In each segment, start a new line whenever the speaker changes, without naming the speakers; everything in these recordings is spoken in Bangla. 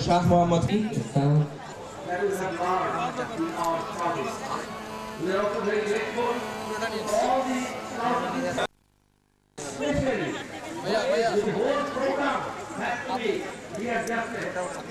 Shah Muhammad ki
that is a bar that we are promised. We are also very grateful for all the thousands, especially the whole program has to be readjusted to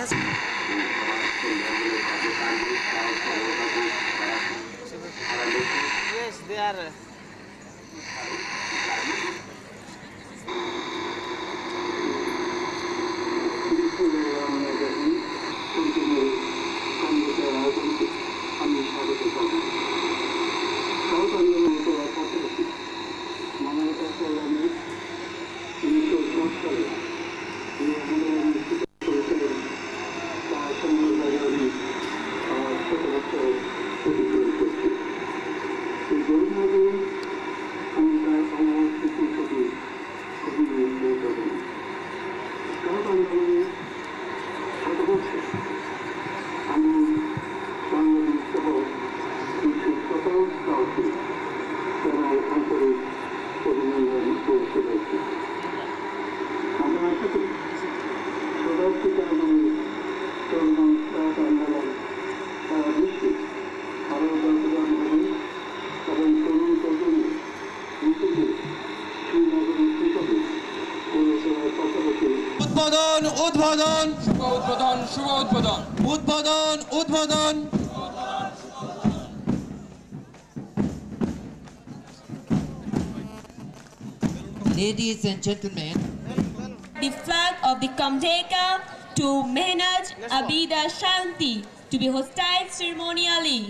Yes, they are.
উদ্বোধন শুভ উদ্বোধন শুভ উদ্বোধন উদ্বোধন উদ্বোধন
Ladies and gentlemen,
the flag of the Kamteka to Mehnaj Abida Shanti to be hosted ceremonially.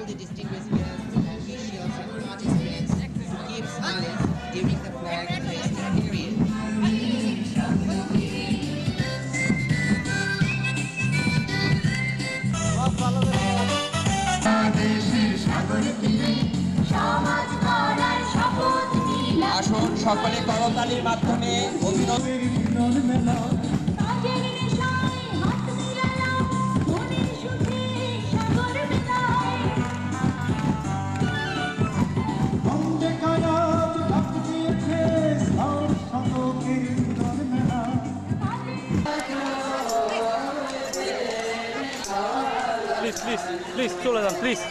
all the distinguished guests, officials, and participants to keep silent during the flag raising period.
আসুন সকলে করতালির মাধ্যমে অভিনন্দন
Please, চলে যান, please.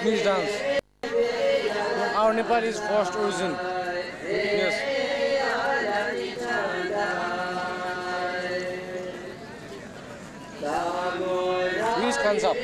Please dance. Our Nepal is first origin. Yes. Please hands up.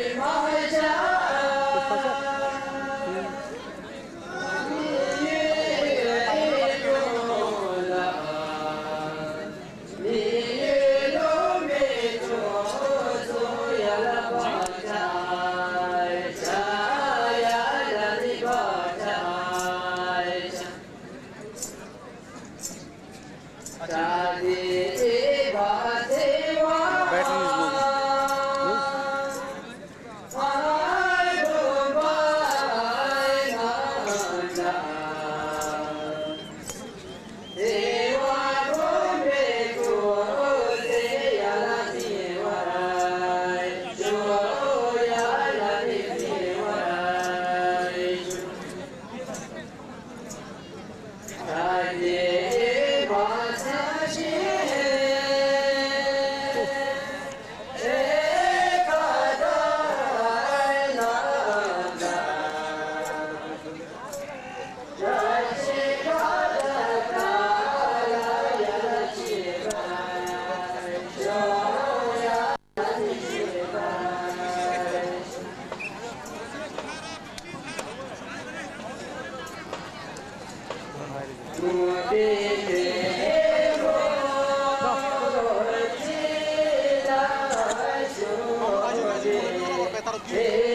Yeah.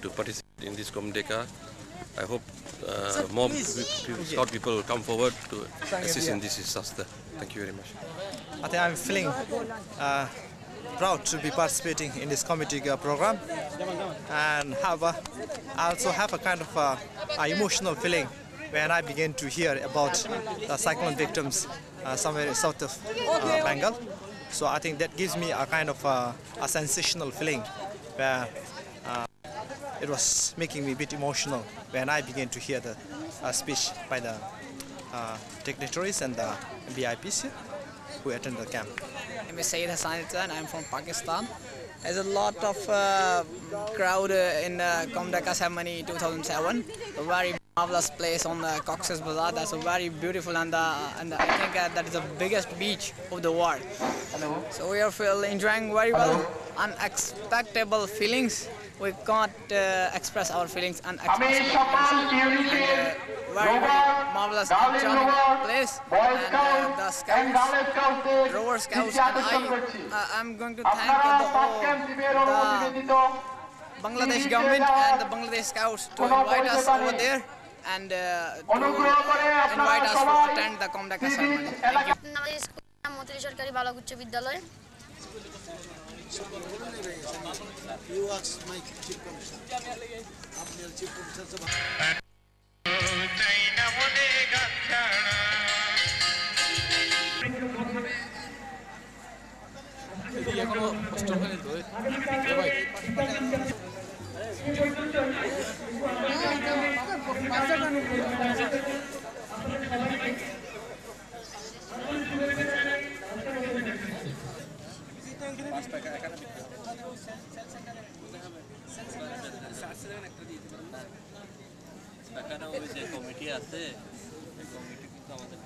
To participate in this Comdeka. I hope more Scout people will come forward to assist in this disaster. Thank you very much.
I think I'm feeling proud to be participating in this committee program, and I also have a kind of emotional feeling when I begin to hear about the cyclone victims somewhere south of Bengal. So I think that gives me a kind of a sensational feeling where it was making me a bit emotional when I began to hear the speech by the dignitaries and the VIPs here who attended the camp.
My name is Syed Hassan and I'm from Pakistan. There's a lot of crowd in Comdeka ceremony 2007. A very marvelous place on the Cox's Bazar. That's a very beautiful and I think that is the biggest beach of the world. So we are enjoying very well. Unexpected feelings. We can't express our feelings and express very marvelous charming place, and the scouts, rover scouts, and I'm going to thank the Bangladesh government and the Bangladesh scouts to invite us over there and to invite us to attend the Comdeka ceremony. Thank you.
You ask my chief commissioner. I'm your chief commissioner.
Committee আছে কমিটি কিন্তু আমাদের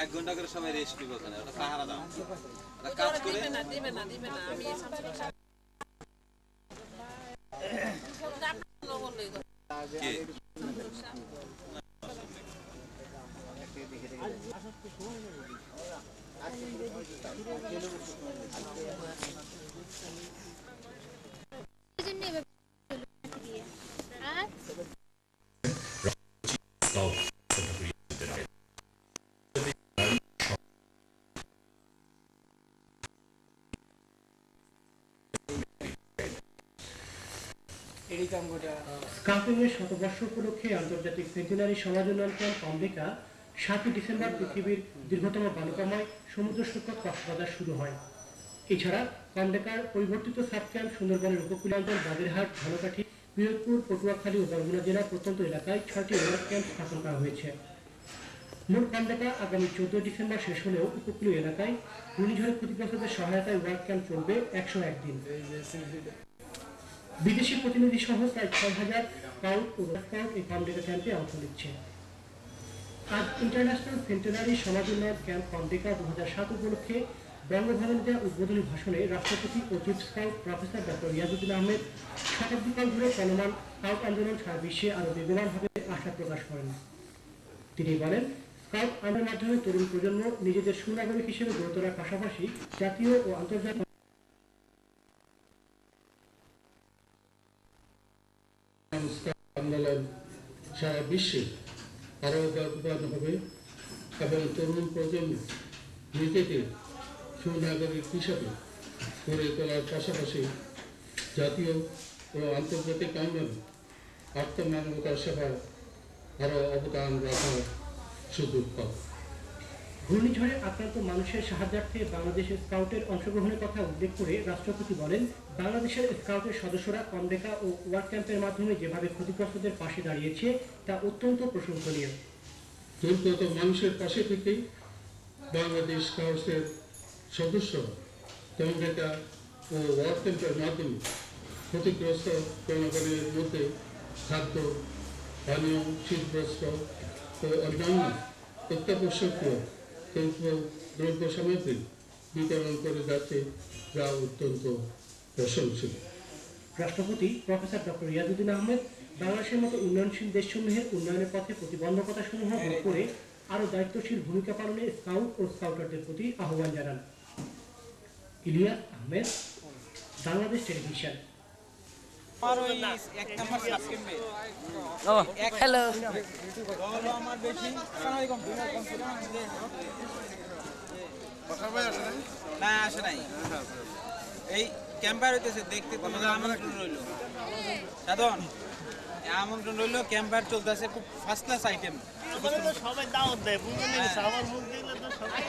এক ঘন্টা করে সবাই রেস্ট নিব ওখানে ওটা পাহারা দাও ওটা কাজ করে দিবে না আমি
স্কাউটিংয়ের শতবর্ষ উপলক্ষে আন্তর্জাতিক সেন্টিনারি সমাজ উন্নয়ন ক্যাম্প কমডেকা 7 ডিসেম্বর পৃথিবীর দীর্ঘতম বালুকাময় সমুদ্র সৈকত কক্সবাজার শুরু হয়। এছাড়া কমডেকার পরিবর্তিত সাব ক্যাম্প সুন্দরবনের উপকূলীয় অঞ্চল বাগেরহাট, ঝালকাঠি, পিরোজপুর, পটুয়াখালী ও বরগুনা জেলার প্রত্যন্ত এলাকায় 6টি ওয়ার্ক ক্যাম্প স্থাপন করা হয়েছে। মূল কমডেকা আগামী 14 ডিসেম্বর শেষ হলেও উপকূলীয় এলাকায় ঘূর্ণিঝড়ে ক্ষতিগ্রস্তদের সহায়তায় ওয়ার্ক ক্যাম্প চলবে 101 দিন। বিদেশি প্রতিনিধি সহ প্রায় 6000 স্কাউট ও স্কাউট এই কমডেকা ক্যাম্পে অংশ নিচ্ছে। আজ ইন্টারন্যাশনাল সেন্টেনারি সমাজ উন্নয়ন ক্যাম্প কমডেকা 2007 উপলক্ষে বঙ্গভবনে দেওয়া উদ্বোধনী ভাষণে রাষ্ট্রপতি ও chief scout professor doctor Riazuddin Ahmed শতাব্দীকাল ধরে চলমান স্কাউট আন্দোলন সারা বিশ্বে আরও বেগবানভাবে আশা প্রকাশ করেন। তিনি বলেন, স্কাউট আন্দোলনের মাধ্যমে তরুণ প্রজন্ম নিজেদের সুনাগরিক হিসেবে গড়ে তোলার পাশাপাশি জাতীয় ও আন্তর্জাতিক
আন্দোলন সারা বিশ্বে আরও বেগবান হবে এবং তরুণ প্রজন্ম নিজেদের সুনাগরিক হিসাবে গড়ে তোলার পাশাপাশি জাতীয় ও আন্তর্জাতিক আন্দোলন আত্মমানবতার সেবায় আরও অবদান রাখার সুযোগ পাবে।
ঘূর্ণিঝড়ে আক্রান্ত মানুষের সাহায্যার্থে বাংলাদেশের স্কাউটের অংশগ্রহণের কথা উল্লেখ করে রাষ্ট্রপতি বলেন, বাংলাদেশের স্কাউটের সদস্যরা কমডেকা ও ওয়ার্ক ক্যাম্পের মাধ্যমে যেভাবে ক্ষতিগ্রস্তদের পাশে দাঁড়িয়েছে তা অত্যন্ত প্রশংসনীয়।
দুর্গত মানুষের পাশে থেকেই বাংলাদেশ স্কাউটসের সদস্যরা কমডেকা ও ওয়ার্ক ক্যাম্পের মাধ্যমে ক্ষতিগ্রস্ত জনগণের মধ্যে খাদ্য, পানীয়, শীতবস্ত্র ও অন্যান্য অত্যাবশ্যকীয় দ্রব্য সামগ্রী বিতরণ করে যাচ্ছে, যা অত্যন্ত প্রশংসনীয়।
রাষ্ট্রপতি প্রফেসর ডক্টর রিয়াজউদ্দিন আহমেদ বাংলাদেশের মতো উন্নয়নশীল দেশসমূহের উন্নয়নের পথে প্রতিবন্ধকতাসমূহ দূর করে আরও দায়িত্বশীল ভূমিকা পালনে স্কাউট ও স্কাউটারদের প্রতি আহ্বান জানান। ইলিয়াস আহমেদ, বাংলাদেশ টেলিভিশন।
হ্যালো,
না আসে নাই, এই ক্যাম্পার হইতেছে দেখতে, তোমাদের আমন্ত্রণ রইল সাধন, আমন্ত্রণ রইল। ক্যাম্পার চলতেছে, খুব ফার্স্ট ক্লাস আইটেম।
সবাই দাওয়াত দেয়, আমার মুখ দেখলে তো সবাই।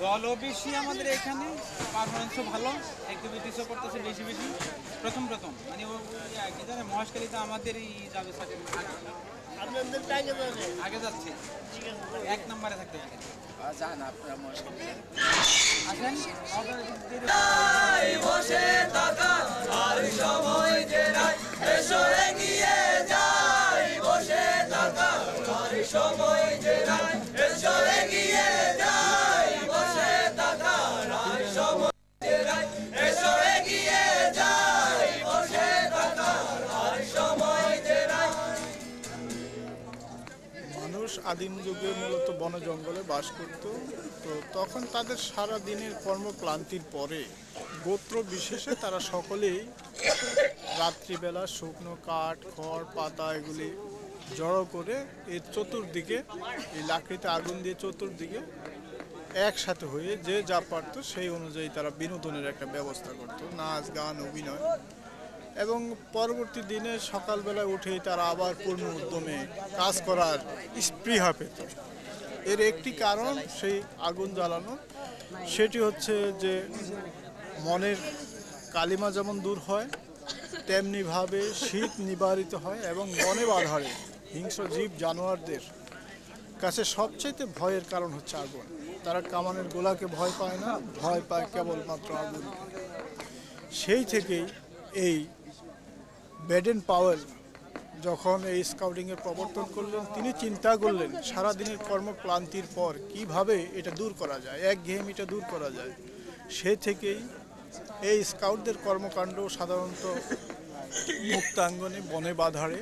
দলও বেশি আমাদের এখানে, পারফরমেন্সও ভালো, অ্যাক্টিভিটিসও করতেছে বেশি বেশি। প্রথম মানে কি জানে, মহেশখালীতে আমাদেরই যাবে, আগে যাচ্ছে, 1 নম্বরে থাকতে থাকে।
যান আপনারা মহেশখালী
আসেন।
বসে থাকা আর সময় যে নাই, এসো এগিয়ে যাই। বসে থাকা আর সময় যে নাই, এসো এগিয়ে যাই। বসে থাকা আর সময় যে নাই, এসো এগিয়ে যাই। বসে থাকা আর সময় যে নাই।
মানুষ আদিম যুগে মূলত বন জঙ্গলে বাস করত, তো তখন তাদের সারা দিনের কর্মক্লান্তির পরে গোত্র বিশেষে তারা সকলেই রাত্রিবেলা শুকনো কাঠ, খড়, পাতা এগুলি জড়ো করে এর চতুর্দিকে, এই লাকড়িতে আগুন দিয়ে চতুর্দিকে একসাথে হয়ে যে যা পারত সেই অনুযায়ী তারা বিনোদনের একটা ব্যবস্থা করত, নাচ, গান, অভিনয়। এবং পরবর্তী দিনে সকালবেলায় উঠেই তারা আবার পূর্ণ উদ্যমে কাজ করার স্পৃহা পেত। এর একটি কারণ সেই আগুন জ্বালানো, সেটি হচ্ছে যে মনের কালিমা যেমন দূর হয়, তেমনিভাবে শীত নিবারিত হয় এবং বনে বাধারে হিংস্র জীব জানোয়ারদের কাছে সবচাইতে ভয়ের কারণ হচ্ছে আগুন। তারা কামানের গোলাকে ভয় পায় না, ভয় পায় কেবলমাত্র আগুন। সেই থেকেই এই বেডেন পাওয়েল যখন এই স্কাউটিংয়ের প্রবর্তন করলেন, তিনি চিন্তা করলেন সারাদিনের কর্মক্লান্তির পর কিভাবে এটা দূর করা যায়, একঘেয়েমিটা দূর করা যায়। সে থেকেই এই স্কাউটদের কর্মকাণ্ড সাধারণত মুক্তাঙ্গনে, বনে বাধারে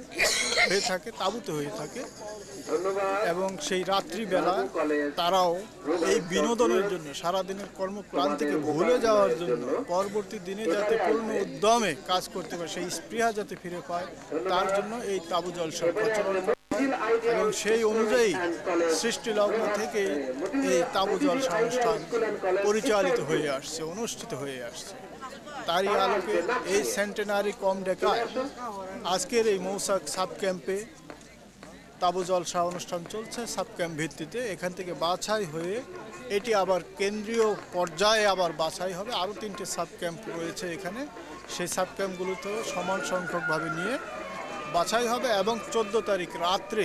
হয়ে থাকে, তাঁবুতে হয়ে থাকে। এবং সেই রাত্রিবেলা তারাও এই বিনোদনের জন্য, সারাদিনের কর্মক্লান্তিকে ভুলে যাওয়ার জন্য, পরবর্তী দিনে যাতে পূর্ণ উদ্যমে কাজ করতে পারে, সেই স্পৃহা যাতে ফিরে পায়, তার জন্য এই তাঁবু জলসার প্রচলন। এবং সেই অনুযায়ী সৃষ্টিলগ্ন থেকে এই তাঁবু জলসা অনুষ্ঠান পরিচালিত হয়ে আসছে, অনুষ্ঠিত হয়ে আসছে। তারই আলোকে এই সেন্টেনারি কমডেকায় আজকের এই মৌসাক সাব ক্যাম্পে তাঁবু জলসা অনুষ্ঠান চলছে সাব ক্যাম্প ভিত্তিতে। এখান থেকে বাছাই হয়ে এটি আবার কেন্দ্রীয় পর্যায়ে আবার বাছাই হবে। আরও 3টে সাব ক্যাম্প রয়েছে এখানে, সেই সাব ক্যাম্পগুলোতেও সমান সংখ্যকভাবে নিয়ে বাছাই হবে এবং 14 তারিখ রাত্রে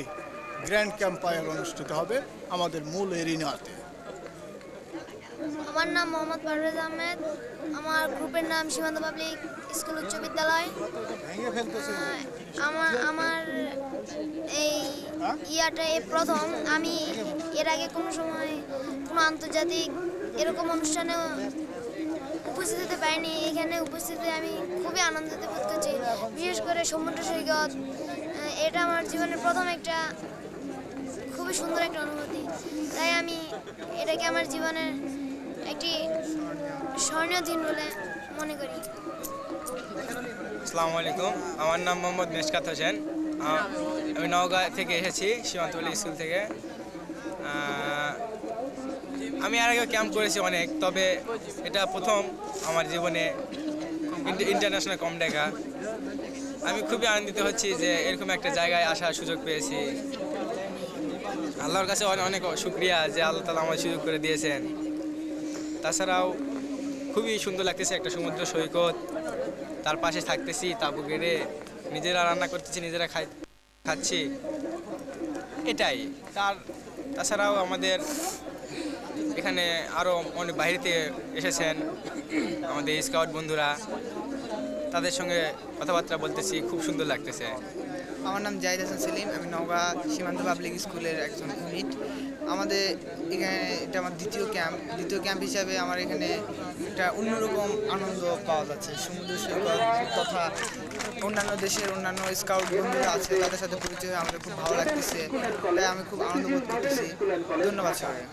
গ্র্যান্ড ক্যাম্পায়ার অনুষ্ঠিত হবে আমাদের মূল এরিনাতে।
আমার নাম মোহাম্মদ পারভেজ আহমেদ, আমার গ্রুপের নাম সীমান্ত পাবলিক স্কুল উচ্চ বিদ্যালয়। আমার এই ইয়াটা প্রথম, আমি এর আগে কোনো সময় কোনো আন্তর্জাতিক এরকম অনুষ্ঠানে উপস্থিত হতে পারিনি। এখানে উপস্থিত হয়ে আমি খুবই আনন্দিত বোধ করছি, বিশেষ করে সমুদ্র সৈকত। এটা আমার জীবনের প্রথম একটা খুবই সুন্দর একটা অনুভূতি, তাই আমি এটাকে আমার জীবনের একটি স্মরণীয় দিন বলে মনে করি।
আসসালামু আলাইকুম, আমার নাম মোহাম্মদ মেশকাত হোসেন। আমি নওগাঁ থেকে এসেছি, সীমান্তপল্লী স্কুল থেকে। আমি আর আগে ক্যাম্প করেছি অনেক, তবে এটা প্রথম আমার জীবনে ইন্টারন্যাশনাল কমডেকা। আমি খুবই আনন্দিত হচ্ছি যে এরকম একটা জায়গায় আসার সুযোগ পেয়েছি। আল্লাহর কাছে অনেক অনেক শুকরিয়া যে আল্লাহ তাআলা আমাদের সুযোগ করে দিয়েছেন। তাছাড়াও খুবই সুন্দর লাগতেছে, একটা সমুদ্র সৈকত, তার পাশে থাকতেছি, তাঁবু গেড়ে নিজেরা রান্না করতেছি, নিজেরা খাচ্ছি, এটাই। তাছাড়াও আমাদের এখানে আরও অনেক বাইরে থেকে এসেছেন আমাদের স্কাউট বন্ধুরা, তাদের সঙ্গে কথাবার্তা বলতেছি, খুব সুন্দর লাগতেছে।
আমার নাম জাহিদ হাসান সেলিম, আমি নওগাঁ সীমান্ত পাবলিক স্কুলের একজন ইউনিট। আমাদের এখানে এটা আমার দ্বিতীয় ক্যাম্প হিসাবে আমার এখানে একটা অন্যরকম আনন্দ পাওয়া যাচ্ছে। সমুদ্র সৈকত তথা অন্যান্য দেশের অন্যান্য স্কাউট বন্ধুরা আছে, তাদের সাথে পরিচয় হয়ে আমাদের খুব ভালো লাগতেছে, তাই আমি খুব আনন্দ বোধ করতেছি। ধন্যবাদ সবাই।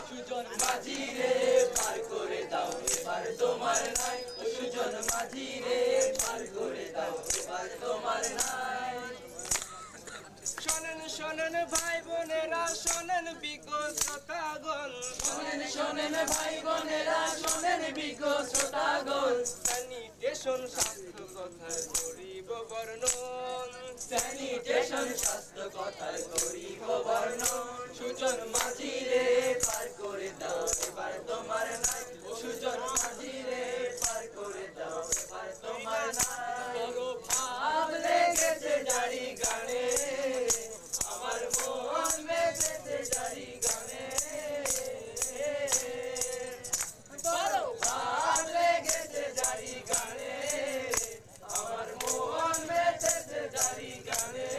সুজন শোনেন ভাই বোনেরা শোনেন বিজ্ঞ শ্রোতাগণ শোনেন শোনেন ভাই বোনেরা শোনেন বিজ্ঞ শ্রোতাগণ স্যানিটেশন স্বাস্থ্য কথার করিব বর্ণন স্যানিটেশন স্বাস্থ্য কথার করিব বর্ণন সুজন মাঝি রে পার করে দাও এবার তোমার নাই সুজন মাঝি রে পার করে দাও এবার তোমার নাই বড় ভাব লেগেছে জারি গানে আমার মন মেতেছে জারি গানে বড় ভাব লেগেছে জারি গানে আমার মন মেতেছে জারি গানে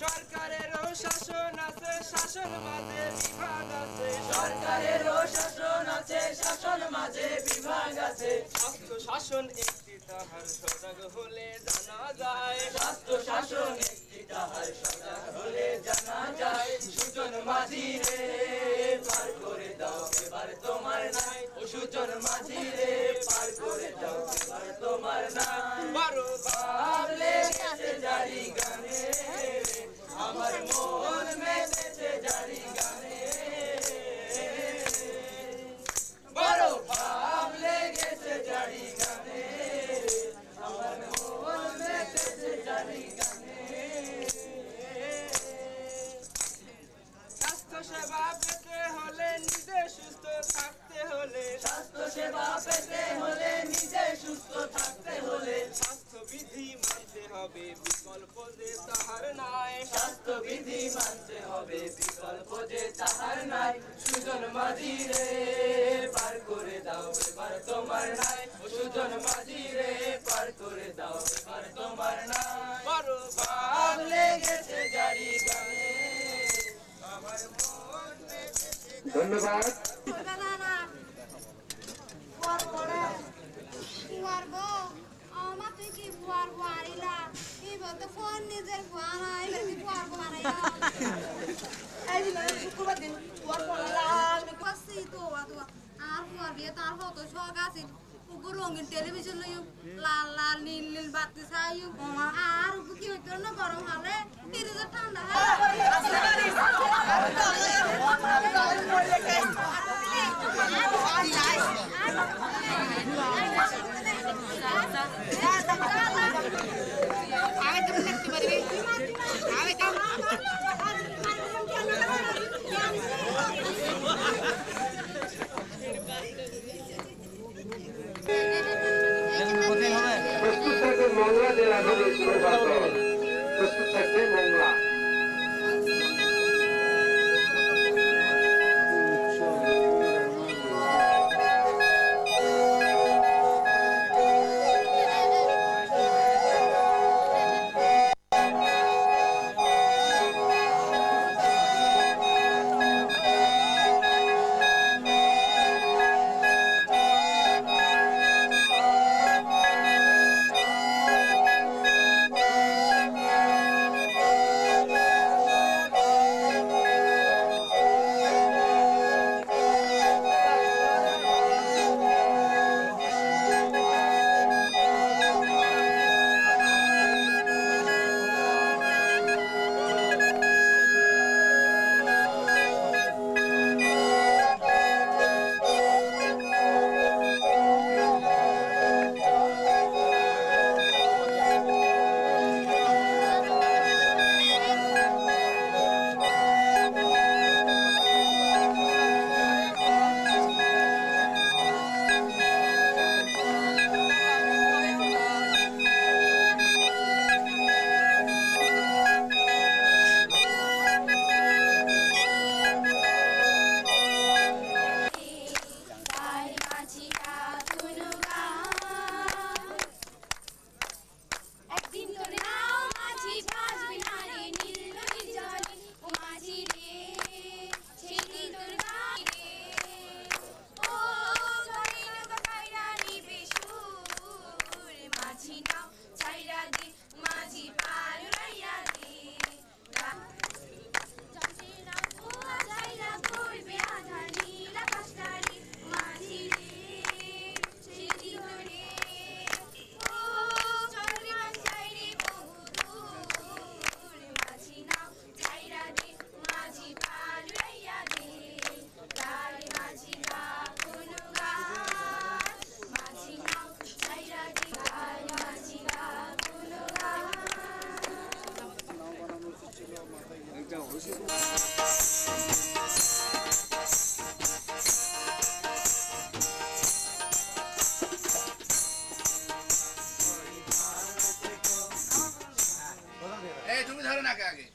সরকারেরও শাসন আছে শাসন মাঝে বিভাগ আছে সরকারেরও শাসন আছে শাসন মাঝে বিভাগ আছে স্বাস্থ্য শাসন একটি তাহার সজাগ হলে জানা যায় স্বাস্থ্য শাসন একটি তাহার সজাগ হলে জানা যায় সুজন মাঝি রে পার করে দাও এবার তোমার নাই ও সুজন মাঝি রে পার করে দাও এবার তোমার নাই বড় ভাব লেগেছে জারি গানে আমার মন মেতেছে জারি গানে বড় ভাব লেগেছে জারি গানে আমার মন মেতেছে জারি গানে স্বাস্থ্য সেবা পেতে হলে নিজে সুস্থ থাকতে হলে স্বাস্থ্য সেবা পেতে হলে নিজে সুস্থ থাকতে হলে স্বাস্থ্যবিধি মানতে হবে বিকল্প যে তাহার নাই স্বাস্থ্যবিধি মানতে হবে বিকল্প যে তাহার নাই সুজন মাঝি রে পার করে দাও এবার তোমার নাই সুজন মাঝি রে পার করে দাও এবার তোমার নাই বড় ভাব লেগেছে জারি গানে আমার মন
ধন্যবাদ
শুক্রবার দিন রঙিন টেলিভিশন লাল লাল নীল নীল বাতি চাই আর কি হইতো না গরম হলে ঠান্ডা
প্রস্তুত থাকবে মংলা জেলা প্রস্তুত থাকবে মংলা
তুমি ধরো না আগে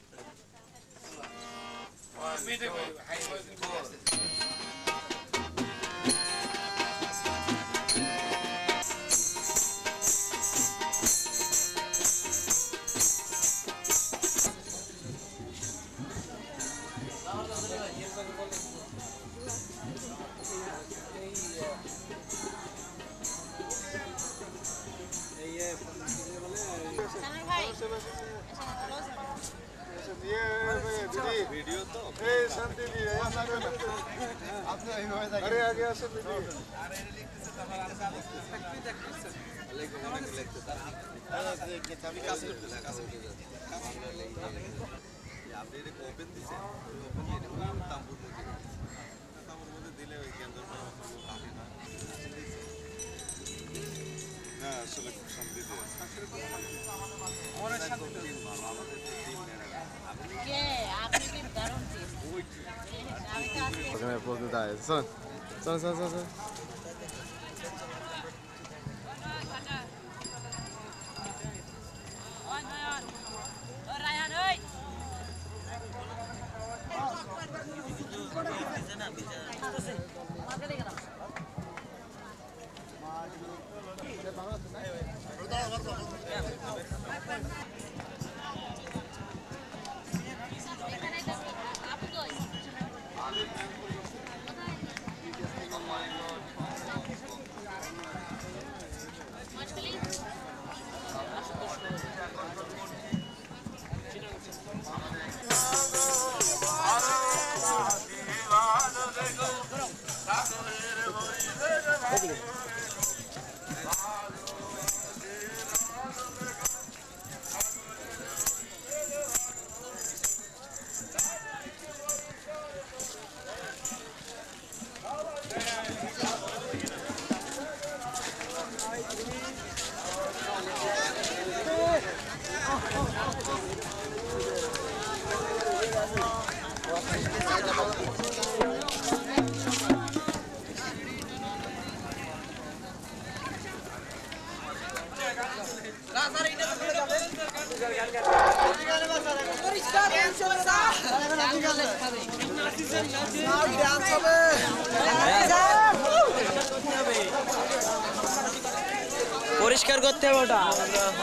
পরিষ্কার করতে হবে ওটা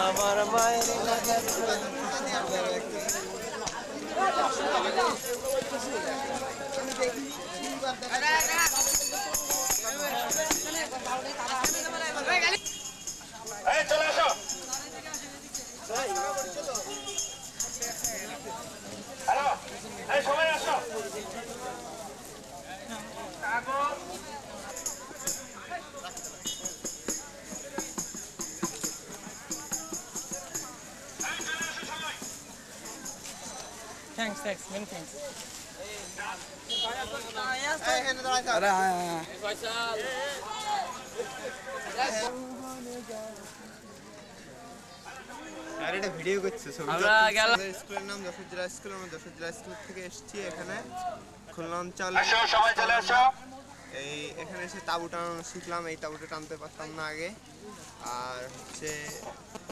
আমার মায়ের
চলে আসো হ্যালো এই সবাই আসো
Thanks, many thanks.
আর এটা ভিডিও করছে
আমরা গেলাম
স্কুলের নাম যশোর জেলা স্কুল আমরা যশোর জেলা স্কুল থেকে এসেছি এখানে খুলনা অঞ্চলে
সবাই চলে আসো
এই এখানে এসে তাবু টানানো শিখলাম এই তাবুটা টানতে পারতাম না আগে আর হচ্ছে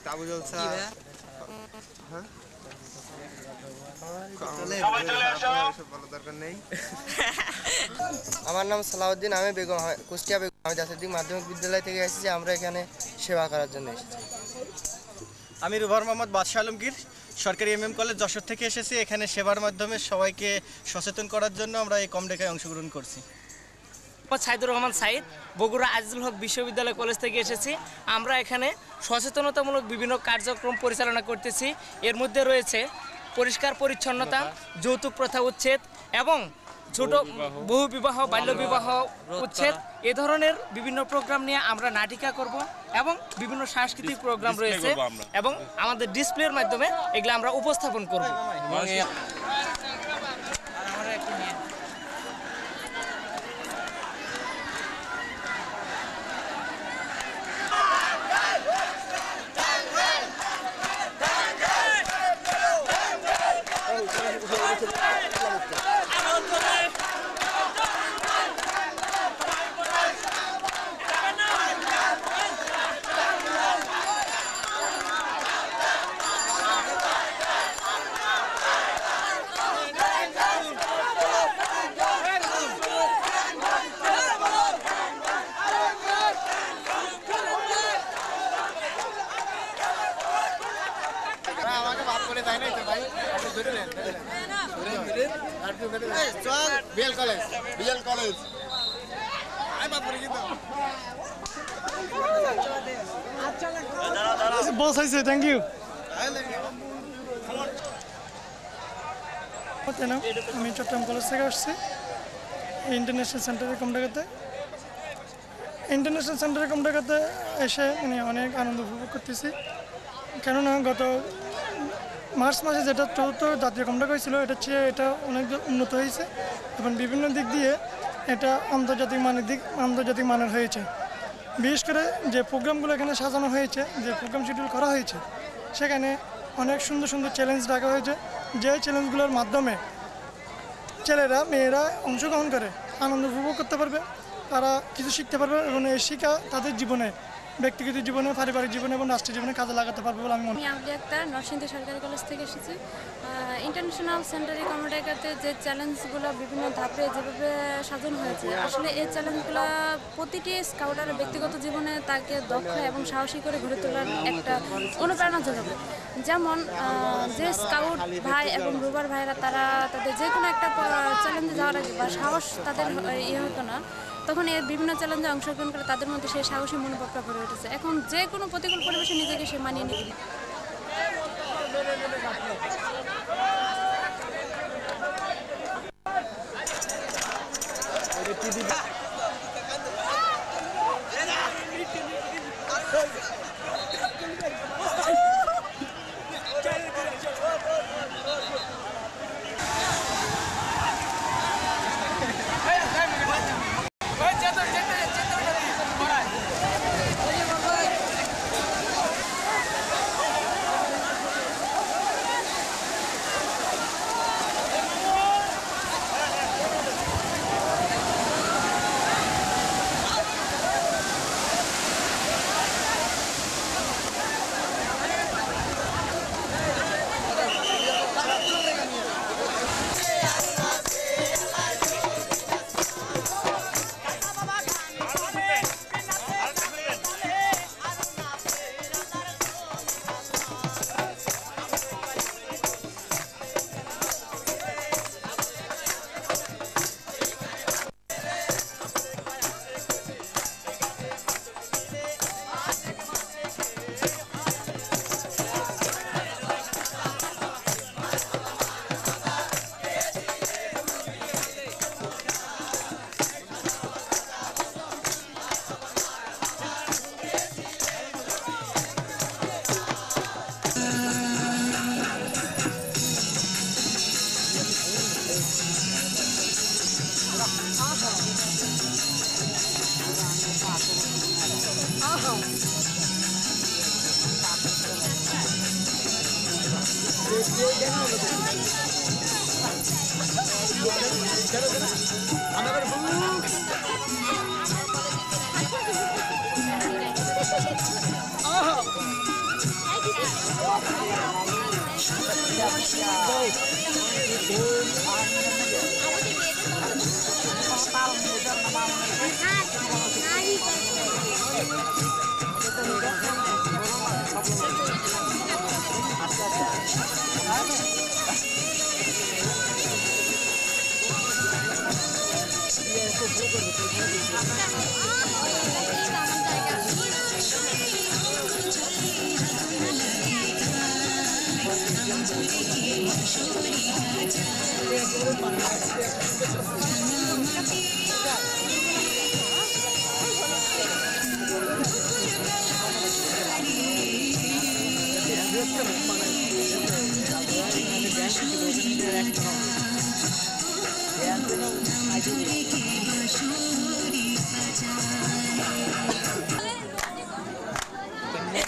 তাবু জলসা হ্যাঁ
আমার নাম সালাউদ্দিন আমি বেগম কুষ্টিয়া বেগম হামিদ আসাদিক মাধ্যমিক বিদ্যালয় থেকে এসেছি আমরা এখানে সেবা করার জন্য এসেছি
আমি রুভার মোহাম্মদ বাদশাহ আলমগীর সরকারি এমএম কলেজ যশোর থেকে এসেছি এখানে সেবার মাধ্যমে সবাইকে সচেতন করার জন্য আমরা এই কমডেকায় অংশগ্রহণ করছি
সাইদুর রহমান সাইদ বগুড়া আজিজুল হক বিশ্ববিদ্যালয় কলেজ থেকে এসেছি আমরা এখানে সচেতনতামূলক বিভিন্ন কার্যক্রম পরিচালনা করতেছি এর মধ্যে রয়েছে পরিষ্কার পরিচ্ছন্নতা যৌতুক প্রথা উচ্ছেদ এবং ছোট বহু বিবাহ বাল্য বিবাহ উচ্ছেদ এ ধরনের বিভিন্ন প্রোগ্রাম নিয়ে আমরা নাটিকা করব এবং বিভিন্ন সাংস্কৃতিক প্রোগ্রাম রয়েছে এবং আমাদের ডিসপ্লের মাধ্যমে এগুলো আমরা উপস্থাপন করব
Hey!
আমাকে বাপ করে দেয় নাই তো ভাই আপনি ধরে নেন চল বিএল কলেজ আই বাপ করে কিন্তু
বস হয়েছে থ্যাংক ইউ আমি চট্টগ্রাম কলেজ থেকে আসছি ইন্টারন্যাশনাল সেন্টারে কমডাকাতে এসে মানে অনেক আনন্দ উপভোগ করতেছি কেননা গত মার্চ মাসে যেটা চতুর্থ জাতীয় কমডাকা হয়েছিল এটার চেয়ে এটা অনেক উন্নত হয়েছে এবং বিভিন্ন দিক দিয়ে এটা আন্তর্জাতিক মানের হয়েছে বিশেষ করে যে প্রোগ্রামগুলো এখানে সাজানো হয়েছে যে প্রোগ্রাম শিডিউল করা হয়েছে সেখানে অনেক সুন্দর সুন্দর চ্যালেঞ্জ রাখা হয়েছে যে চ্যালেঞ্জগুলোর মাধ্যমে ছেলেরা মেয়েরা অংশগ্রহণ করে আনন্দ উপভোগ করতে পারবে তারা কিছু শিখতে পারবে এবং এই শিক্ষা তাদের জীবনে ব্যক্তিগত জীবনে পারিবারিক জীবনে এবং রাষ্ট্রীয় জীবনে কাজে লাগাতে পারবে বলে আমি মনে করি।
আমি আবলি আক্তার নরসিংদী সরকারি কলেজ থেকে এসেছি ইন্টারন্যাশনাল সেন্টারে কমডাকাতে যে চ্যালেঞ্জগুলো বিভিন্ন ধাপে যেভাবে সাজানো হয়েছে আসলে এই চ্যালেঞ্জগুলো প্রতিটি স্কাউটারের ব্যক্তিগত জীবনে তাকে দক্ষ এবং সাহসী করে গড়ে তোলার একটা অনুপ্রেরণা যোগাবে যেমন যে স্কাউট ভাই এবং রুবার ভাইরা তারা তাদের যে কোনো একটা চ্যালেঞ্জে যাওয়ার আগে বা সাহস তাদের হতো না তখন এর বিভিন্ন চ্যালেঞ্জে অংশগ্রহণ করে তাদের মধ্যে সেই সাহসী মনোভাবটা গড়ে উঠেছে এখন যে কোনো প্রতিকূল পরিবেশে নিজেকে সে মানিয়ে নিবে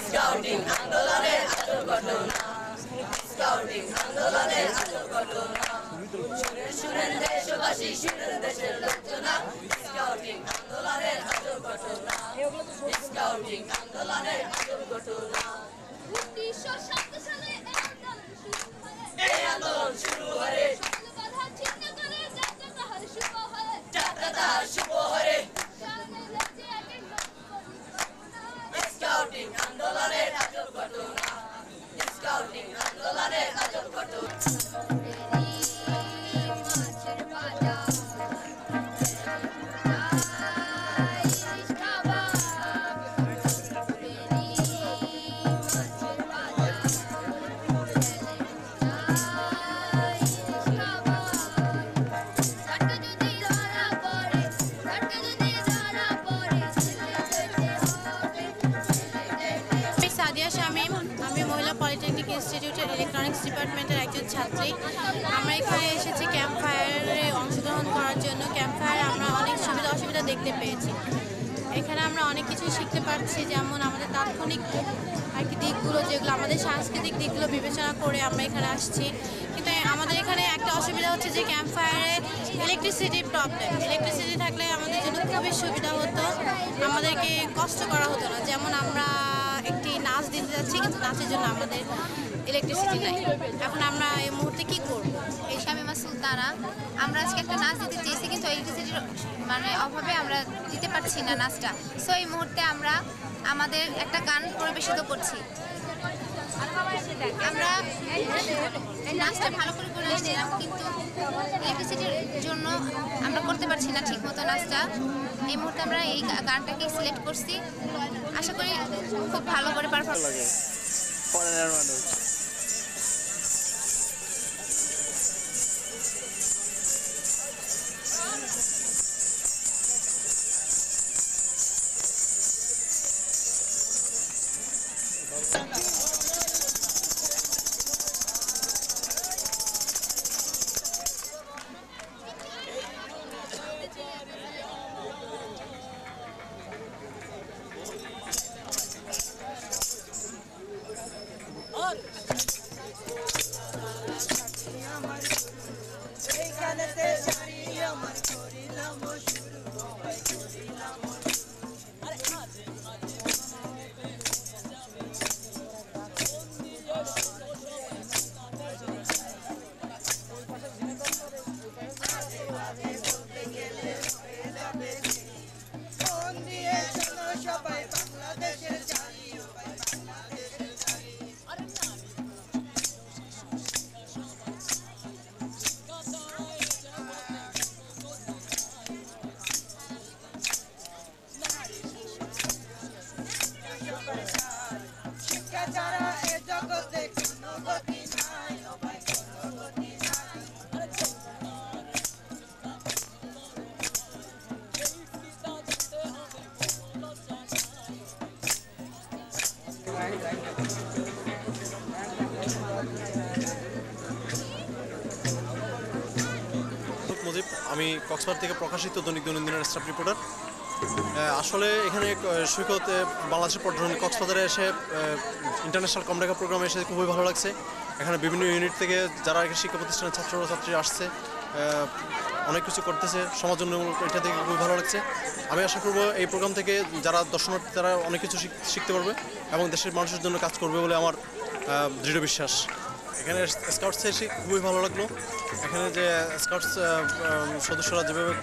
স্কাউটিং আন্দোলনের আসল ঘটনা স্কাউটিং আন্দোলনের আসল ঘটনা শুনেন দেশবাসী শুনেন দেশের লোকজনা স্কাউটিং আন্দোলনের আসল ঘটনা স্কাউটিং আন্দোলনের আসল ঘটনা 1907 সালে এই আন্দোলন শুরু হয় যাত্রা শুভ হয় স্কাউটিং আন্দোলনের আসল ঘটনা স্কাউটিং
সাদিয়া শামীম, আমি মহিলা পলিটেকনিক ইনস্টিটিউটের ইলেকট্রনিক্স ডিপার্টমেন্টের একজন ছাত্রী। আমরা এখানে এসেছি ক্যাম্প ফায়ারে অংশগ্রহণ করার জন্য। ক্যাম্প ফায়ারে আমরা অনেক সুবিধা অসুবিধা দেখতে পেয়েছি। এখানে আমরা অনেক কিছু শিখতে পারছি, যেমন আমাদের তাৎক্ষণিক আর কি দিকগুলো, যেগুলো আমাদের সাংস্কৃতিক দিকগুলো বিবেচনা করে আমরা এখানে আসছি। কিন্তু আমাদের এখানে একটা অসুবিধা হচ্ছে যে ক্যাম্প ফায়ারে ইলেকট্রিসিটির প্রবলেম। ইলেকট্রিসিটি থাকলে আমাদের জন্য খুবই সুবিধা হতো, আমাদেরকে কষ্ট করা হতো না। যেমন আমরা একটি নাচ দিতে যাচ্ছি, কিন্তু নাচের জন্য আমাদের ইলেকট্রিসিটি নাই। এখন আমরা এই মুহূর্তে কি করব?
এই শামিমা সুলতানা, আমরা আজকে একটা নাচ দিতে চেয়েছি, কিন্তু ইলেকট্রিসিটির অভাবে আমরা দিতে পারছি না নাচটা। সো এই মুহূর্তে আমরা আমাদের একটা গান পরিবেশিত করছি। আমরা নাচটা ভালো করে আসছিলাম, কিন্তু ইলেকট্রিসিটির জন্য আমরা করতে পারছি না ঠিক মতো নাচটা। এই মুহূর্তে আমরা এই গানটাকে সিলেক্ট করছি, আশা করি খুব ভালো করে পারফর্ম লাগে।
আমি কক্সবাজার থেকে প্রকাশিত দৈনিক দৈনন্দিনের স্টাফ রিপোর্টার। আসলে এখানে সৈকত বাংলাদেশের পর্যটন কক্সবাজারে এসে ইন্টারন্যাশনাল কমডেকা প্রোগ্রামে এসে খুবই ভালো লাগছে। এখানে বিভিন্ন ইউনিট থেকে যারা শিক্ষা প্রতিষ্ঠানের ছাত্রছাত্রী আসছে, অনেক কিছু করতেছে সমাজ উন্নয়ন, এটা থেকে খুবই ভালো লাগছে। আমি আশা করব এই প্রোগ্রাম থেকে যারা দর্শনার্থী তারা অনেক কিছু শিখতে পারবে এবং দেশের মানুষের জন্য কাজ করবে বলে আমার দৃঢ় বিশ্বাস। এখানে স্কাউটসে এসে খুবই ভালো লাগলো। এখানে যে স্কাউটস সদস্যরা যেভাবে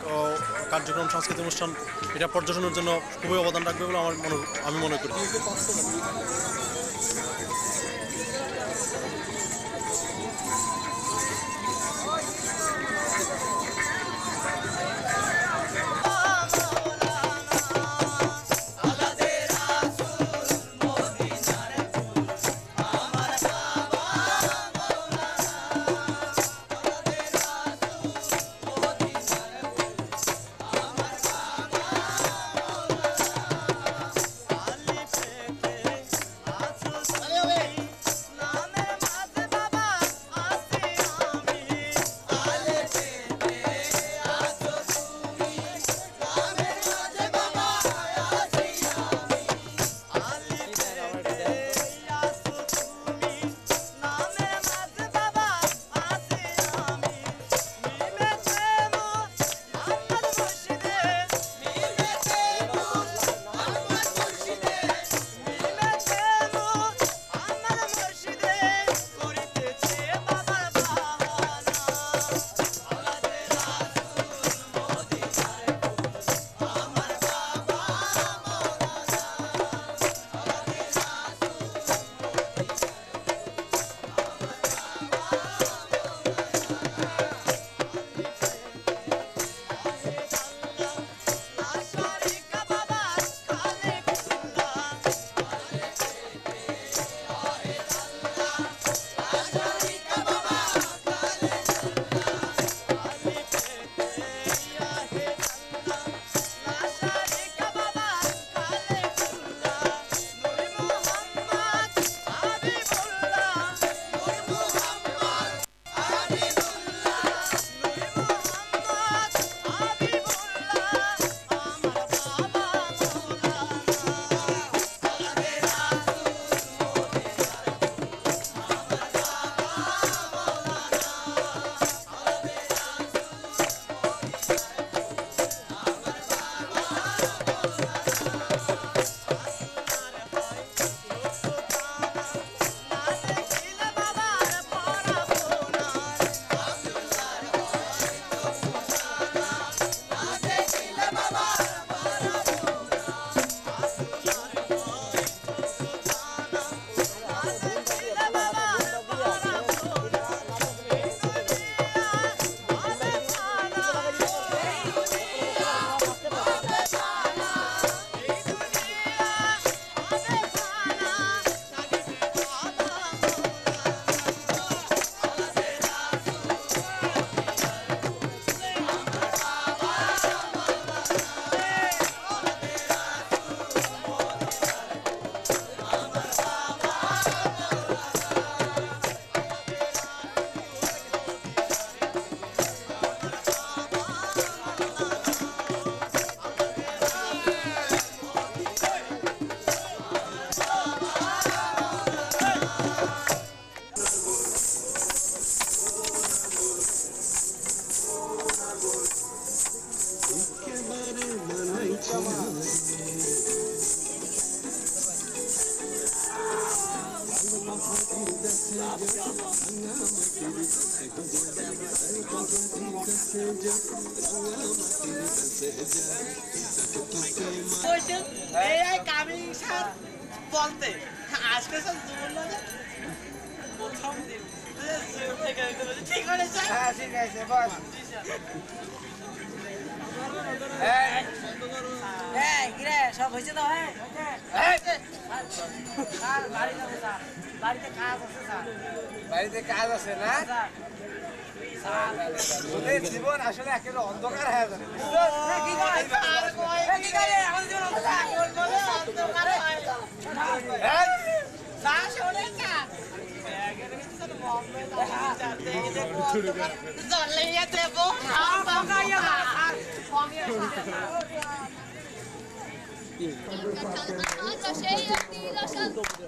কার্যক্রম সাংস্কৃতিক অনুষ্ঠান এটা পর্যটনের জন্য খুবই অবদান রাখবে বলে আমি মনে করি।
বলতে আজকে সব জীবন প্রথম দিন ঠিক আছে হ্যাঁ ঠিক আছে বল সব হয়েছে তো বাড়িতে কাজ আছে না জীবন আসলে একেবারে অন্ধকার হয়ে যাবে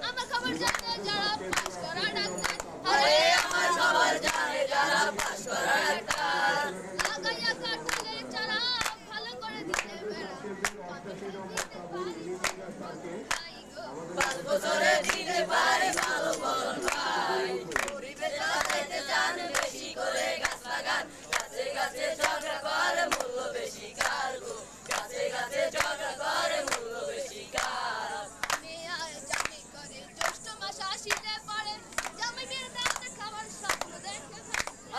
আমার খবর জানে যারা পাস করা ডাক্তার আরে আমার খবর জানে যারা পাস করা ডাক্তার লাগাইয়া কাটলে যারা ভালো করে দিতে বেড়া 5 বছরে দিতে পারে ভালো বল ভাই গরিবের লাগাইতে জান বেশি করে গাছ লাগান গাছে গাছে ঝগড়া করে মূল্য বেশি কার গো গাছে গাছে ঝগড়া করে মূল্য বেশি কার আমি আর জানি করে জ্যৈষ্ঠ মাস আসিলে পরে জামাই মেয়ে দাঁত খাবার স্বপ্ন দেখে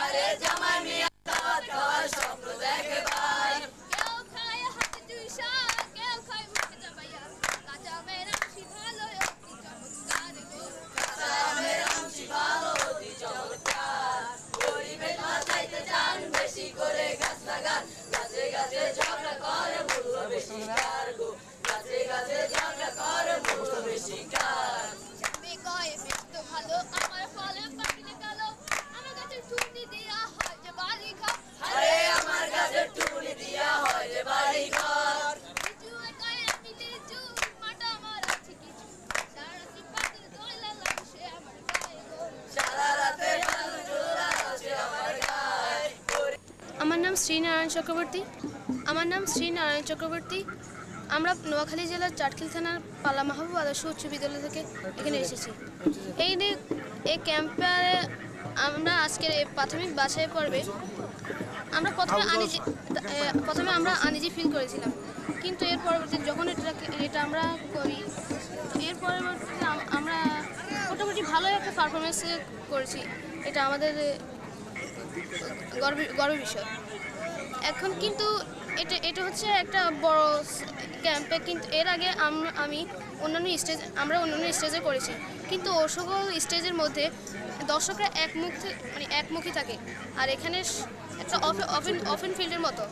আরে জামাই মেয়ে দাঁত খাবার স্বপ্ন দেখে ভাই কেউ খায় হাতে দুইশা কেউ খায় মুখে জামাইয়া কাঁচা মেয়ের আমসি ভালো অতি চমৎকার গো কাঁচা মেয়ের আমসি ভালো অতি চমৎকার গরিবের মাথাইতে যান বেশি করে গাছ লাগান গাছে গাছে ঝগড়া করে মূল্য বেশি কার গো গাছে গাছে ঝগড়া করে মূল্য বেশি কার আমি কয় ব্যস্ত ভালো আমার ফলে পাখিলে কালো আমার গাছের টুনি দিয়া হয় যে বাড়ি ঘর আরে আমার গাছের টুনি দিয়া হয় যে বাড়ি ঘর লিচু একাই আমি লিচু মাটা আমার আছে কিছু সারা রাতে পাখির দোলা লাগছে আমার গায়ে গো সারা রাতে পাখির দোলা লাগছে আমার গায়ে
আমার নাম শ্রীনারায়ণ চক্রবর্তী আমরা নোয়াখালী জেলার চাটখিল থানার পালা মাহবুব আদর্শ উচ্চ বিদ্যালয় থেকে এখানে এসেছি এই ক্যাম্পে আমরা আজকের এই প্রাথমিক বাছাই পর্বে আমরা প্রথমে আমরা আনইজি ফিল করেছিলাম, কিন্তু এর পরবর্তীতে যখন এটা আমরা করি এর পরবর্তীতে আমরা মোটামুটি ভালো একটা পারফরমেন্স করেছি। এটা আমাদের গর্বের বিষয়। এখন কিন্তু এটা হচ্ছে একটা বড় ক্যাম্পে, কিন্তু এর আগে আমরা অন্যান্য স্টেজে করেছি, কিন্তু ও সকল স্টেজের মধ্যে দর্শকরা একমুখী থাকে, আর এখানে একটা ওপেন ফিল্ডের মতো।